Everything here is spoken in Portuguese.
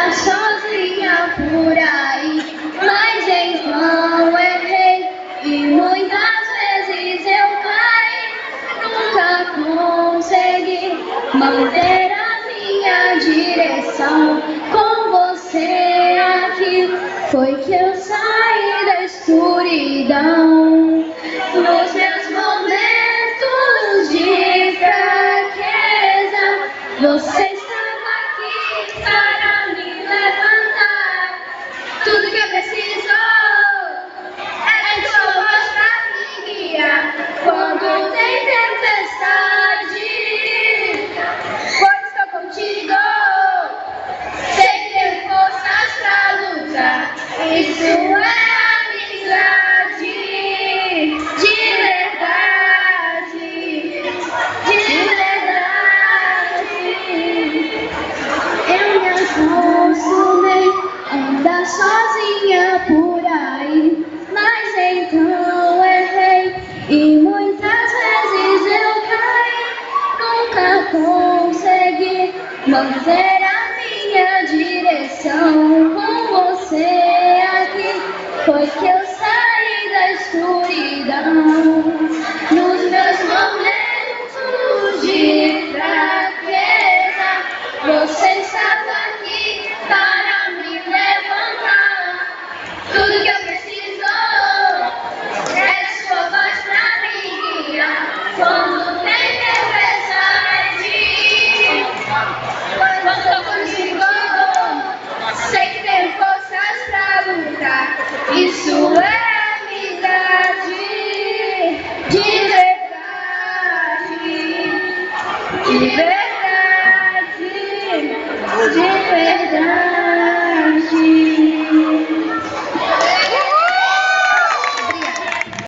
andar sozinha por aí, mas então errei e muitas vezes eu caí. Nunca consegui manter a minha direção. Com você aqui foi que eu saí da escuridão. Nos meus momentos de fraqueza, você estava aqui para me levantar. Tudo que eu preciso é sua voz pra me guiar quando tem tempestade. Pois estou contigo, sei que tenho forças pra lutar. Isso é amizade de verdade, de verdade. Eu me acostumei a andar sozinha por aí, mas então errei e muitas vezes eu caí. Nunca consegui manter a minha direção. Com você aqui foi que eu saí da escuridão. Nos meus momentos de fraqueza, você estava aqui para me levantar. Tudo que eu preciso é sua voz pra me guiar quando tem tempestade. Quando estou contigo, sei que tenho forças pra lutar. Isso é amizade de verdade, de verdade, de